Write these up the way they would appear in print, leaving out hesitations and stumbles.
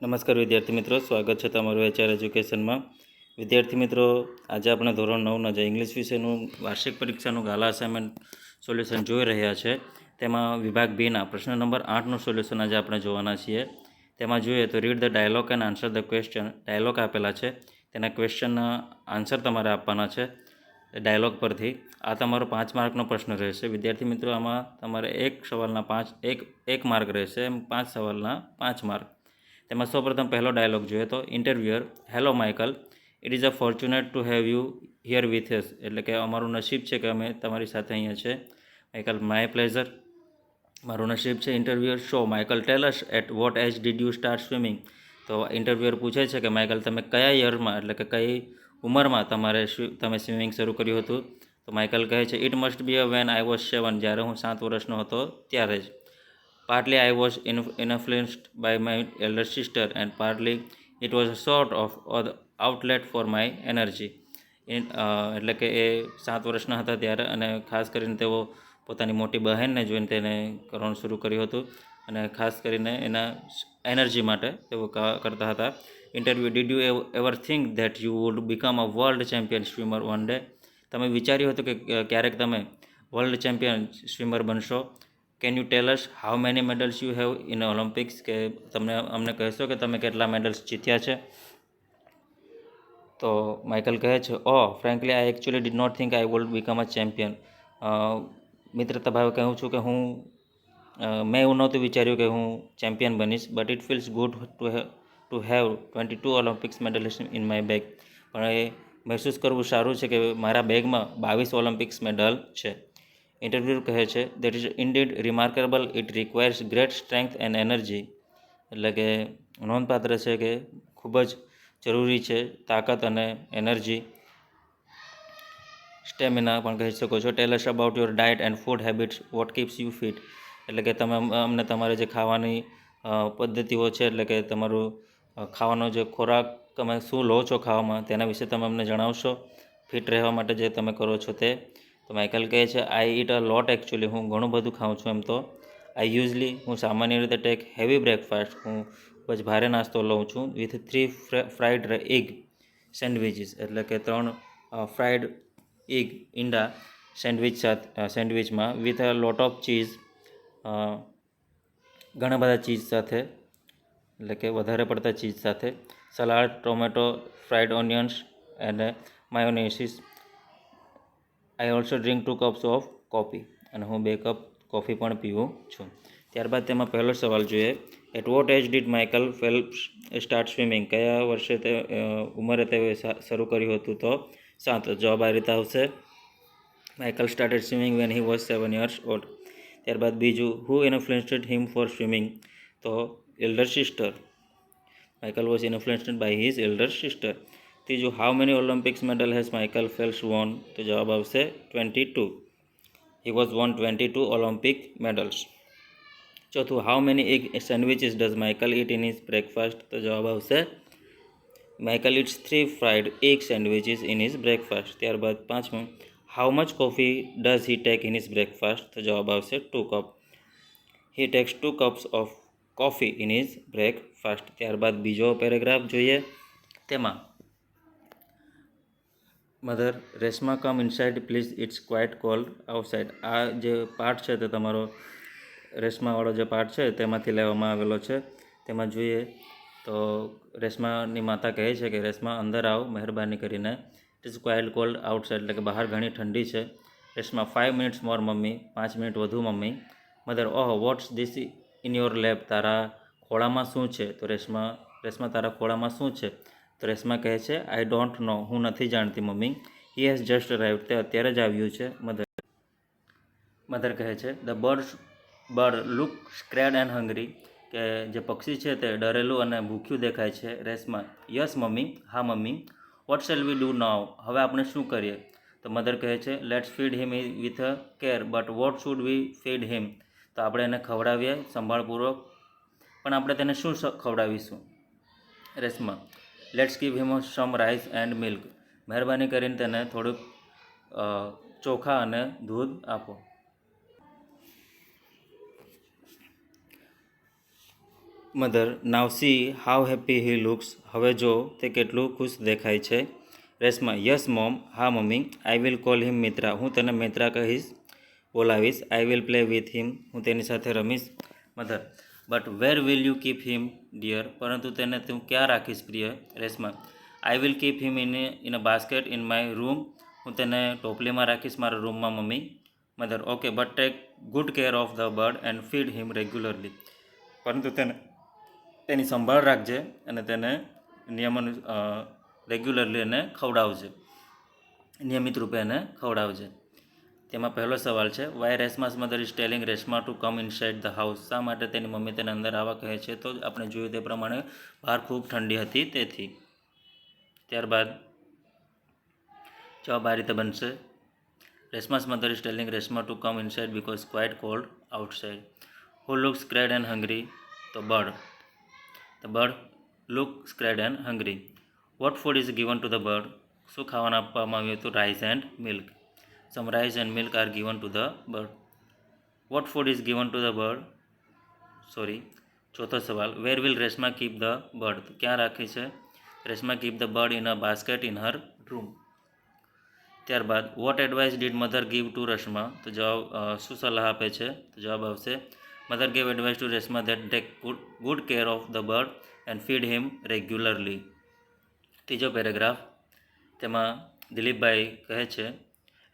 નમસ્કાર વિદ્યાર્થી મિત્રો, સ્વાગત છે તમારું HR એજ્યુકેશનમાં. વિદ્યાર્થી મિત્રો, આજે આપણે ધોરણ 9ના જે ઇંગ્લિશ વિષયનું વાર્ષિક પરીક્ષાનું ગાલા અસાઇનમેન્ટ સોલ્યુશન જોઈ રહ્યા છે. તેમાં વિભાગ બીના પ્રશ્ન નંબર 8નું સોલ્યુશન આજે આપણે જોવાના છીએ. તેમાં જોઈએ તો read the dialogue and answer the question. Dialogue આપેલા છે, તેના ક્વેશ્ચનના આન્સર તમારે આપવાના છે ડાયલોગ પરથી. આ તમારો 5 માર્કનો પ્રશ્ન રહેશે. વિદ્યાર્થી મિત્રો, આમાં તમારે એક સવાલના 1 માર્ક રહેશે, એમ 5 સવાલના 5 માર્ક. તેમાં સૌપ્રથમ પહેલો ડાયલોગ જોઈએ તો interviewer: hello Michael, it is a fortunate to have you hear with us. એટલે કે અમારું નસીબ છે કે અમે તમારી સાથે અહીંયા છે. માઇકલ: માય પ્લેઝર, મારું નસીબ છે. Interviewer: so Michael, tell us at what age did you start swimming. તો ઇન્ટરવ્યુઅર પૂછે છે કે માઇકલ, તમે કયા યરમાં, એટલે કે કઈ ઉંમરમાં તમે સ્વિમિંગ શરૂ કર્યું હતું? તો માઇકલ કહે છે, it must be a when I was 7, જ્યારે હું 7 વર્ષનો હતો ત્યારે જ. Partly I was influenced by my elder sister and partly it was a sort of outlet for my energy. એટલે કે એ 7 વર્ષના હતા ત્યારે, અને ખાસ કરીને તેઓ પોતાની મોટી બહેનને જોઈને તેને કરવાનું શરૂ કર્યું હતું, અને ખાસ કરીને એના એનર્જી માટે તેઓ કરતા હતા. Interview: did you ever think that you would become a world champion swimmer one day. તમે વિચાર્યું હતું કે ક્યારેક તમે વર્લ્ડ ચેમ્પિયન સ્વિમર બનશો? Can you tell us how many medals you have in Olympics. કે અમને કહેશો કે તમે કેટલા મેડલ્સ જીત્યા છે? તો માઇકલ કહે છે, frankly I actually did not think I would become a champion. મિત્રતા ભાવે કહું છું કે મેં એવું નહોતું વિચાર્યું કે હું ચેમ્પિયન બનીશ. But it feels good to have 22 Olympics medals in my bag. પણ એ મહેસૂસ કરવું સારું છે કે મારા બેગમાં 22 ઓલિમ્પિક્સ મેડલ છે. ઇન્ટરવ્યૂ કહે છે, that is indeed remarkable, it requires great strength and energy. એટલે કે નોંધપાત્ર છે કે ખૂબ જ જરૂરી છે તાકાત અને એનર્જી, સ્ટેમિના પણ કહી શકો છો. Tell us about your diet and food habits, what keeps you fit. એટલે કે તમે અમને તમારે જે ખાવાની પદ્ધતિઓ છે, એટલે કે તમારું ખાવાનો જે ખોરાક, તમે શું લો છો ખાવામાં, તેના વિશે તમે અમને જણાવશો, ફિટ રહેવા માટે જે તમે કરો છો તે. તો માઇકલ કહે છે, આઈ ઈટ અ લોટ એકચ્યુઅલી. હું ઘણું બધું ખાઉં છું એમ તો. હું સામાન્ય રીતે ટેક હેવી બ્રેકફાસ્ટ. હું ખૂબ જ ભારે નાસ્તો લઉં છું. With 3 fried egg sandwiches. એટલે કે 3 ફ્રાઈડ એગ ઈંડા સેન્ડવિચમાં. With a lot of cheese, ઘણા બધા ચીઝ સાથે, એટલે કે વધારે પડતા ચીઝ સાથે. Salad, tomato, fried onions and mayonnaises. I also drink 2 cups of coffee. અને હું 2 કપ કોફી પણ પીવું છું. ત્યારબાદ તેમાં પહેલો સવાલ જોઈએ. At what age did Michael Phelps start swimming. કયા વર્ષે ઉંમરે તેઓએ શરૂ કર્યું હતું? તો 7. જવાબ આ રીતે આવશે, Michael started swimming when he was 7 years old. ત્યારબાદ બીજું, who influenced him for swimming. તો elder sister. Michael was influenced by his elder sister. ત્રીજું, how many Olympics medal has Michael Phelps won. તો જવાબ આવશે 22. He was won 22 Olympic medals. ચોથું, how many egg sandwiches does Michael eat in his breakfast. તો જવાબ આવશે, Michael eats 3 fried egg sandwiches in his breakfast. ત્યારબાદ પાંચમું, how much coffee does he take in his breakfast. તો જવાબ આવશે 2 cup. He takes 2 cups of coffee in his breakfast. ત્યારબાદ બીજો પેરેગ્રાફ જોઈએ. તેમાં mother, Reshma come inside please, it's quite cold outside. આ જે પાર્ટ છે તે તમારો રેશમાવાળો જે પાર્ટ છે તેમાંથી લેવામાં આવેલો છે. તેમાં જોઈએ તો રેશમાની માતા કહે છે કે રેશમા, અંદર આવ મહેરબાની કરીને. It is quite cold outside. એટલે કે બહાર ઘણી ઠંડી છે. Reshma, 5 minutes more mummy. 5 minute વધુ mummy. Mother, what's this in your lap. તારા ખોળામાં શું છે? તો રેશમા, તારા ખોળામાં શું છે? તો રેશમા કહે છે, આઈ ડોન્ટ નો. હું નથી જાણતી mummy. He has just arrived. તે અત્યારે જ આવ્યું છે. મધર કહે છે, the bird look scared and hungry. કે જે પક્ષી છે તે ડરેલું અને ભૂખ્યું દેખાય છે. Reshma, yes mummy. હા mummy. What shall we do now. હવે આપણે શું કરીએ? તો મધર કહે છે, let's feed him with care, but what should we feed him. તો આપણે એને ખવડાવીએ સંભાળપૂર્વક, પણ આપણે તેને શું ખવડાવીશું? Reshma, let's give him some rice and milk. મહેરબાની કરીને તેને થોડુંક ચોખા અને દૂધ આપો. 'The. Mother now see how happy he looks. હવે જો તે કેટલું ખુશ દેખાય છે. Reshma yes mom. હા mummy. I will call him Mitra. હું તેને મિત્રા કહીશ, બોલાવીશ. I will play with him. હું તેની સાથે રમીશ. Mother but where will you keep him dear. પરંતુ તેને તું ક્યાં રાખીશ પ્રિય. Reshma I will keep him in a basket in my room. હું તેને ટોપલીમાં રાખીશ મારા રૂમમાં mummy. Mother okay but take good care of the bird and feed him regularly. પરંતુ તેની સંભાળ રાખજે અને તેને રેગ્યુલરલી એને ખવડાવજે, નિયમિત રૂપે એને ખવડાવજે. તેમાં પહેલો સવાલ છે why Reshma's mother is telling Reshma to come inside the house. શા માટે તેની મમ્મી તેને અંદર આવવા કહે છે? તો આપણે જોયું તે પ્રમાણે બહાર ખૂબ ઠંડી હતી તેથી. ત્યારબાદ જવાબ આ રીતે બનશે. Reshma's mother is telling Reshma to come inside because quite cold outside. Who look scared and hungry. તો bird. The bird look scared and hungry. What food is given to the bird. શું ખાવાનું આપવામાં આવ્યું હતું? Rice and milk. Some rice and milk are given to the bird. What food is given to the bird. ચોથો સવાલ where will Reshma keep the bird. ક્યાં રાખી છે? Reshma keep the bird in a basket in her room. ત્યારબાદ what advice did mother give to Reshma. તો જવાબ શું સલાહ આપે છે? તો જવાબ આવશે mother gave advice to Reshma that take good care of the bird and feed him regularly. ત્રીજો પેરેગ્રાફ તેમાં દિલીપભાઈ કહે છે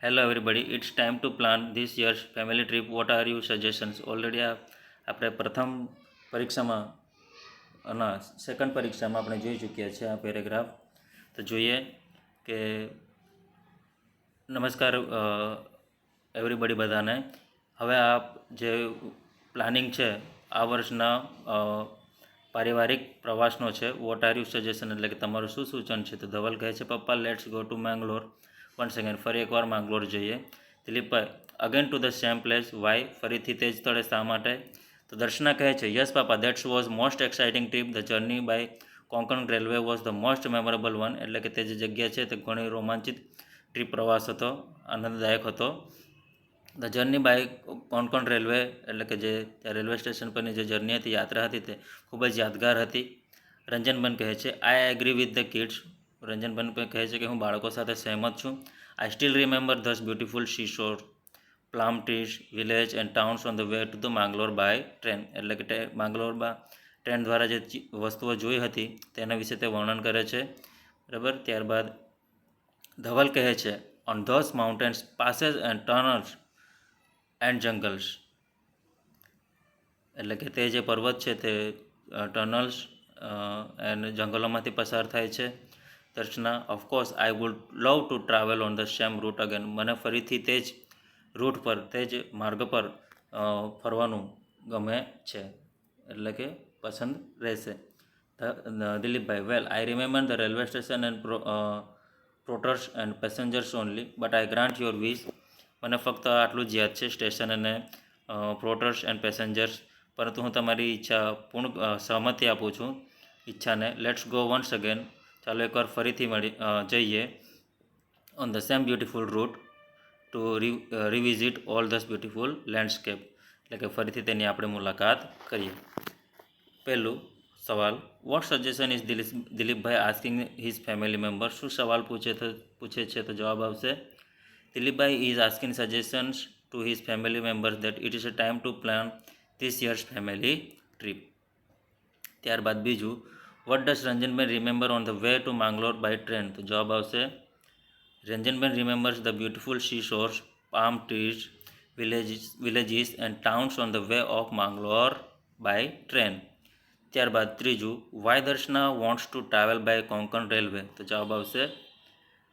hello everybody, it's time to plan this year's family trip. What are you suggestions. Already આપણે પ્રથમ પરીક્ષામાં second પરીક્ષામાં આપણે જોઈ ચૂક્યા છે આ પેરેગ્રાફ. તો જોઈએ કે નમસ્કાર એવરીબડી બધાને. હવે આ જે પ્લાનિંગ છે આ વર્ષના પારિવારિક પ્રવાસનો છે. વોટ આર યુ સજેશન એટલે કે તમારું શું સૂચન છે? તો ધવલ કહે છે papa let's go to Mangalore. One second, ફરી એકવાર માંગલોર જઈએ. Dilipbhai again to the same place. Why. ફરીથી તે જ સ્થળે શા માટે? તો દર્શના કહે છે yes papa that's was most exciting trip. The journey by Konkan railway was the most memorable one. એટલે કે તે જે જગ્યા છે તે ઘણી રોમાંચિત ટ્રીપ પ્રવાસ હતો, આનંદદાયક હતો. The journey by Konkan railway એટલે કે જે ત્યાં રેલવે સ્ટેશન પરની જે જર્ની હતી, યાત્રા હતી તે ખૂબ જ યાદગાર હતી. રંજનબેન કહે છે I agree with the kids. Ranjanben કહે છે કે હું બાળકો સાથે સહેમત છું. I still remember those beautiful sea shore, palm trees, village and towns on the way to the Mangalore by train. એટલે કે માંગલોરમાં ટ્રેન દ્વારા જે વસ્તુઓ જોઈ હતી તેના વિશે તે વર્ણન કરે છે. બરાબર. ત્યારબાદ ધવલ કહે છે on those mountains passes and tunnels and jungles. એટલે કે તે જે પર્વત છે તે ટનલ્સ એન્ડ જંગલોમાંથી પસાર થાય છે. Darshana of course I would love to travel on the same route again. મને ફરીથી તે જ રૂટ પર, તે જ માર્ગ પર ફરવાનું ગમે છે, એટલે કે પસંદ રહેશે. Dilipbhai well I remember the railway station and porters and passengers only but I grant your wish. મને ફક્ત આટલું જ યાદ છે, સ્ટેશન અને પ્રોટર્સ એન્ડ પેસેન્જર્સ. પરંતુ હું તમારી ઈચ્છા પૂર્ણ સહમતિ આપું છું ઈચ્છાને. Let's go once again. ચાલો એકવાર ફરીથી જઈએ on the same beautiful route to revisit all those beautiful landscape. એટલે કે ફરીથી તેની આપણે મુલાકાત કરીએ. પહેલું સવાલ what suggestion is Dilipbhai asking his family member. શું સવાલ પૂછે છે? તો જવાબ આવશે Dilipbhai is asking suggestions to his family members that it is a time to plan this year's family trip. ત્યારબાદ બીજું what does Ranjanben remember on the way to Mangalore by train. તો જવાબ આવશે Ranjanben remembers the beautiful sea shores, palm trees, villages and towns on the way of Mangalore by train. ત્યારબાદ ત્રીજું why Darshana wants to travel by Konkan railway. તો જવાબ આવશે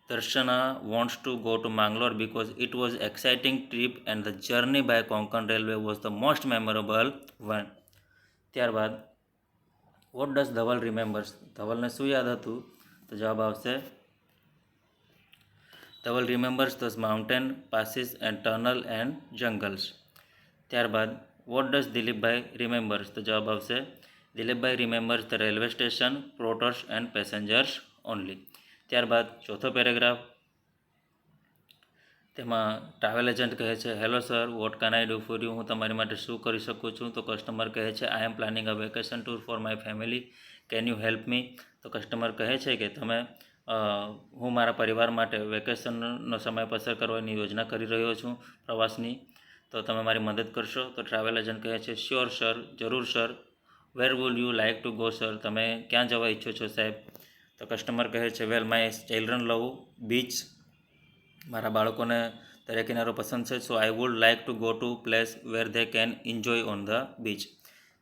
Darshana wants to go to Mangalore because it was exciting trip and the journey by Konkan railway was the most memorable one. ત્યારબાદ what does Dhaval remembers. ધવલને શું યાદ હતું? તો જવાબ આવશે Dhaval remembers the mountain passes and tunnel and jungles. ત્યારબાદ વોટ ડઝ દિલીપભાઈ રિમેમ્બર્સ. તો જવાબ આવશે Dilipbhai remembers the railway station, porters and passengers only. ત્યારબાદ ચોથો પેરેગ્રાફ તેમાં ટ્રાવેલ એજન્ટ કહે છે, hello sir, what can I do for you? હું તમારી માટે શું કરી શકું છું? તો કસ્ટમર કહે છે, I am planning a vacation tour for my family, can you help me? તો કસ્ટમર કહે છે કે હું મારા પરિવાર માટે વેકેશનનો સમય પસાર કરવાની યોજના કરી રહ્યો છું, પ્રવાસની, તો તમે મારી મદદ કરશો? તો ટ્રાવેલ એજન્ટ કહે છે, શ્યોર સર, જરૂર sir, where would you like to go sir? તમે ક્યાં જવા ઈચ્છો છો સાહેબ? તો કસ્ટમર કહે છે, well my children love beach, મારા બાળકોને દરિયા કિનારો પસંદ છે, so I would like to go to place where they can enjoy on the beach,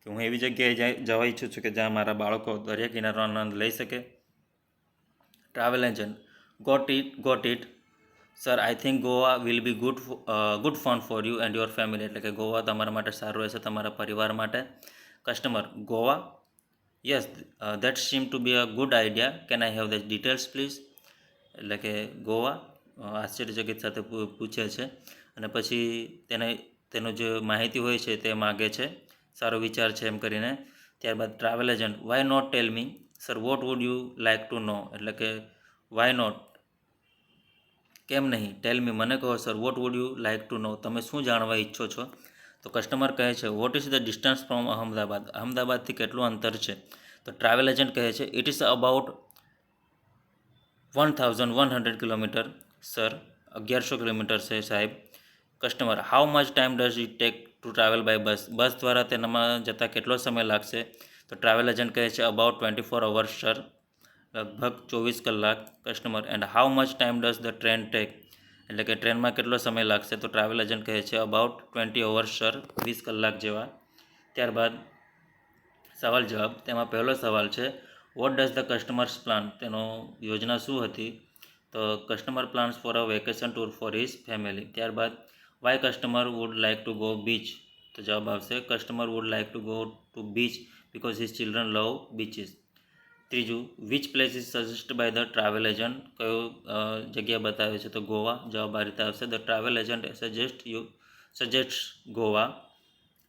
કે હું એવી જગ્યાએ જવા ઈચ્છું છું કે જ્યાં મારા બાળકો દરિયા કિનારાનો આનંદ લઈ શકે. Travel agent, got it sir, I think Goa will be good fun for you and your family, એટલે કે ગોવા તમારા માટે સારું રહેશે, તમારા પરિવાર માટે. Customer, Goa, yes, that seem to be a good idea, can I have the details please? એટલે કે ગોવા આશ્ચર્યચકિત સાથે પૂછે છે અને પછી તેનો જે માહિતી હોય છે તે માગે છે, સારો વિચાર છે એમ કરીને. ત્યારબાદ travel agent, why not tell me sir, what would you like to know? એટલે કે વાય નોટ, કેમ નહીં, ટેલ મી, મને કહો sir, what would you like to know? તમે શું જાણવા ઈચ્છો છો? તો કસ્ટમર કહે છે, what is the distance from Ahmedabad? અહમદાબાદથી કેટલું અંતર છે? તો ટ્રાવેલ એજન્ટ કહે છે, it is about 1100 kilometre sir, 1100 kilometre છે સાહેબ. Customer, how much time does it take to travel by bus? Bus દ્વારા તેનામાં જતાં કેટલો સમય લાગશે? તો ટ્રાવેલ એજન્ટ કહે છે, અબાઉટ 24 અવર્સ સર, લગભગ 24 કલાક. Customer, and how much time does the train take? એટલે કે ટ્રેનમાં કેટલો સમય લાગશે? તો ટ્રાવેલ એજન્ટ કહે છે, અબાઉટ 20 અવર્સ સર, 20 કલાક જેવા. ત્યારબાદ સવાલ જવાબ. તેમાં પહેલો સવાલ છે, what does the customers plan? તેનો યોજના શું હતી? તો customer plans for a vacation tour for his family. ત્યારબાદ why customer would like to go beach? તો જવાબ આવશે, customer would like to go to beach because his children love beaches. ત્રીજું, which place is suggest by the travel agent? કયો જગ્યા બતાવે છે? તો ગોવા. જવાબ આ રીતે આવશે, the travel agent suggest Goa.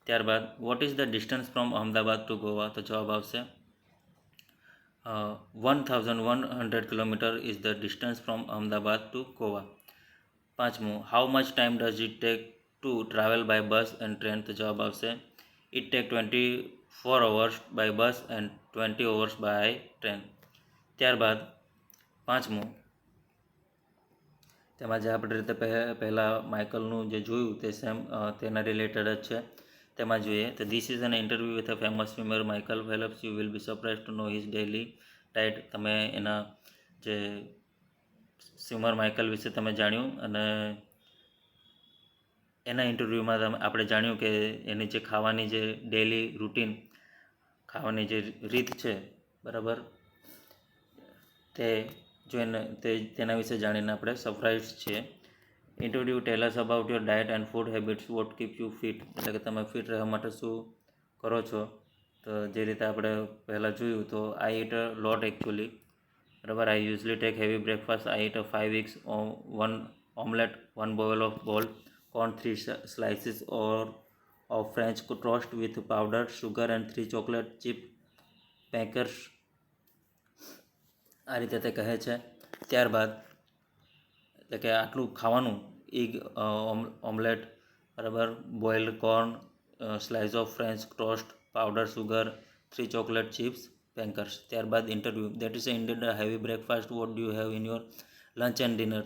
ત્યારબાદ what is the distance from Ahmedabad to Goa? તો જવાબ આવશે 1100 kilometre is the distance from Ahmedabad to Goa. પાંચમું, how much time does it take to travel by bus and train? તો જવાબ આવશે, it take 24 hours by bus and 20 hours by train. ત્યારબાદ પાંચમું, તેમાં જે આપણે રીતે પહેલાં માઇકલનું જે જોયું તે સેમ તેના રિલેટેડ જ છે. તેમાં જોઈએ તો this is an interview with a famous swimmer Michael Phelps, you will be surprise to know his daily diet. તમે એના જે સ્વિમર માઇકલ વિશે તમે જાણ્યું અને એના ઇન્ટરવ્યૂમાં આપણે જાણ્યું કે એની જે ખાવાની જે ડેઇલી રૂટીન, ખાવાની જે રીત છે, બરાબર, તે જોઈને તેના વિશે જાણીને આપણે સરપ્રાઇઝ છીએ. ઇન્ટ્રોડ્યુ tell us about your diet and food habits, what keep you fit? એટલે કે તમે ફિટ રહેવા માટે શું કરો છો? તો જે રીતે આપણે પહેલાં જોયું, તો આઈ ઈટ અ લોટ એકચ્યુઅલી, બરાબર. આઈ usually tech heavy breakfast, I it a 5 eggs, 1 omelette, 1 bowl of boiled corn, 3 slices of French toast with powdered sugar and 3 chocolate chip packers. આ રીતે તે કહે છે. ત્યારબાદ એટલે કે આટલું ખાવાનું, એગ ઓમલેટ, બરાબર, boiled corn, slice of French toast, powder sugar, 3 chocolate chips pancakes. ત્યારબાદ interview, that is indeed a heavy breakfast, what do you have in your lunch and dinner?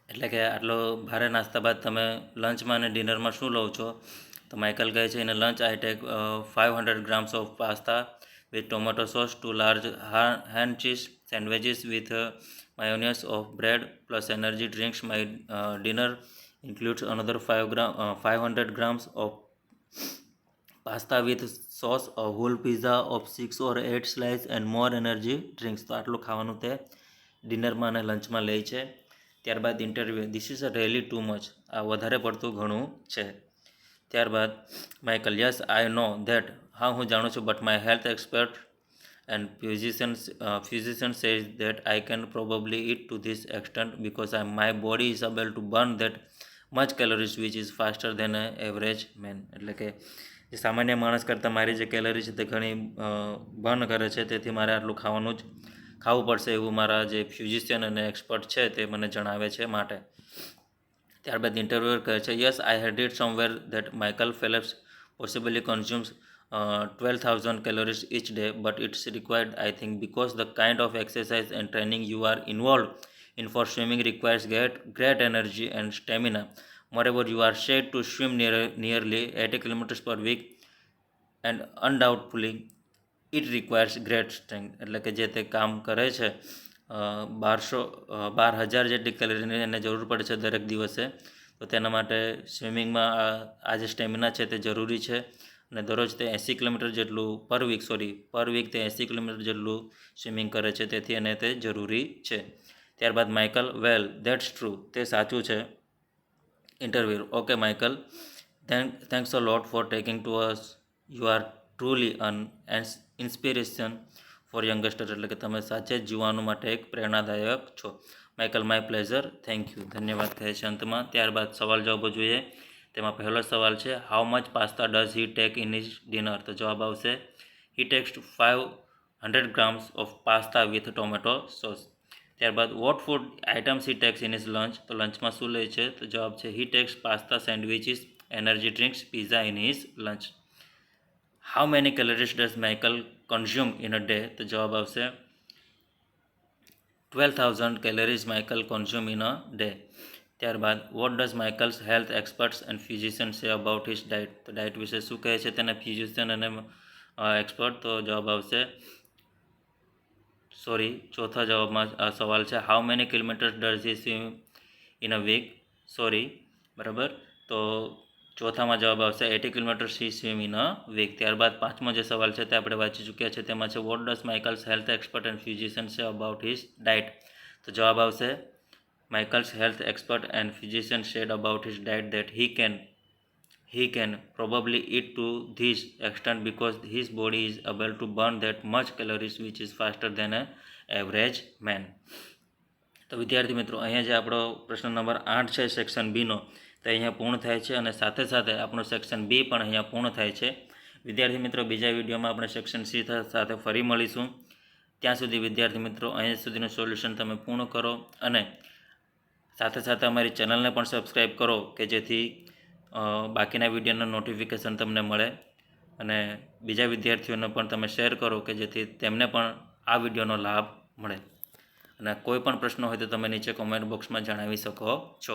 એટલે કે આટલો ભારે નાસ્તા બાદ તમે લંચમાં અને ડિનરમાં શું લો છો? તો માઇકલ કહે છે, in lunch I take 500 grams of pasta with tomato sauce, 2 large hand cheese sandwiches with mayonnaise of bread plus energy drinks. My dinner includes another 500 grams of pasta with sauce, a whole pizza of 6 or 8 slices and more energy drinks. તો આટલું ખાવાનું તે ડિનરમાં અને લંચમાં લે છે. ત્યારબાદ interview, this is a really too much? આ વધારે પડતું ઘણું છે. ત્યારબાદ Michael, yes I know that, હા હું જાણું છું, but my health expert and physician says that I can probably eat to this extent because my body is able to burn that much calories which is faster than an average man. એટલે કે જે સામાન્ય માણસ કરતાં મારી જે calorie છે તે ઘણી બર્ન કરે છે, તેથી મારે આટલું ખાવાનું જ ખાવું પડશે એવું મારા જે ફિઝિશિયન અને એક્સપર્ટ છે તે મને જણાવે છે માટે. ત્યારબાદ ઇન્ટરવ્યુઅર કહે છે, yes I had read somewhere that Michael Phelps possibly consumes 12,000 calories each day, but it's required, I think, because the kind of exercise and training you are involved in for swimming requires great energy and stamina. Moreover, you are said to swim nearly 80 kilometers per week, and undoubtedly it requires great strength. એટલે કે જે તે કામ કરે છે 12,000 જેટલી કેલરીની એને જરૂર પડે છે દરેક દિવસે, તો તેના માટે સ્વિમિંગમાં આ જે સ્ટેમિના છે તે જરૂરી છે. અને દરરોજ તે 80 કિલોમીટર જેટલું પર વીક તે 80 કિલોમીટર જેટલું સ્વિમિંગ કરે છે, તેથી એને તે જરૂરી છે. ત્યારબાદ માઇકલ, વેલ ધેટ્સ ટ્રુ, તે સાચું છે. Interview, okay Michael, thanks a lot for taking to us, you are truly an inspiration for youngster. એટલે કે તમે સાચે જ જીવવાનું માટે એક પ્રેરણાદાયક છો. Michael, my pleasure, thank you, ધન્યવાદ કહે છે અંતમાં. ત્યારબાદ સવાલ જવાબો જોઈએ. તેમાં પહેલો સવાલ છે, how much pasta does he take in his dinner? તો જવાબ આવશે, he takes 500 grams of pasta with tomato sauce. ત્યારબાદ what food items he takes in his lunch? તો લંચમાં શું લે છે? તો જવાબ છે, he takes pasta, sandwiches, energy drinks, pizza in his lunch. How many calories does Michael consume in a day? તો જવાબ આવશે 12,000 calories Michael consume in a day. ત્યારબાદ what does Michael's health experts and physician say about his diet? તો diet વિશે શું કહે છે તેના ફિઝિશિયન અને એક્સપર્ટ? તો જવાબ આવશે, ચોથા જવાબમાં સવાલ છે, how many kilometres does he swim in a week? બરાબર, તો ચોથામાં જવાબ આવશે 80 kilometres he swim in a week. ત્યારબાદ પાંચમો જે સવાલ છે તે આપણે વાંચી ચૂક્યા છે, તેમાં છે, what does Michael's health expert and physician say about his diet? તો જવાબ આવશે, Michael's health expert and physician said about his diet that he can probably eat to this extent because his body is able to burn that much calories, which is faster than an average man. તો વિદ્યાર્થી મિત્રો, અહીંયા જે આપણો પ્રશ્ન number 8 છે section બીનો, તે અહીંયા પૂર્ણ થાય છે અને સાથે સાથે આપણો સેક્શન બી પણ અહીંયા પૂર્ણ થાય છે. વિદ્યાર્થી મિત્રો, બીજા વિડીયોમાં આપણે સેક્શન સી સાથે ફરી મળીશું. ત્યાં સુધી વિદ્યાર્થી મિત્રો, અહીંયા સુધીનું સોલ્યુશન તમે પૂર્ણ કરો અને સાથે સાથે અમારી ચેનલને પણ સબસ્ક્રાઈબ કરો કે જેથી બાકીના વિડીયોના નોટિફિકેશન તમને મળે, અને બીજા વિદ્યાર્થીઓને પણ તમે શેર કરો કે જેથી તેમને પણ આ વિડીયોનો લાભ મળે. અને કોઈ પણ પ્રશ્ન હોય તો તમે નીચે કોમેન્ટ બોક્સમાં જણાવી શકો છો.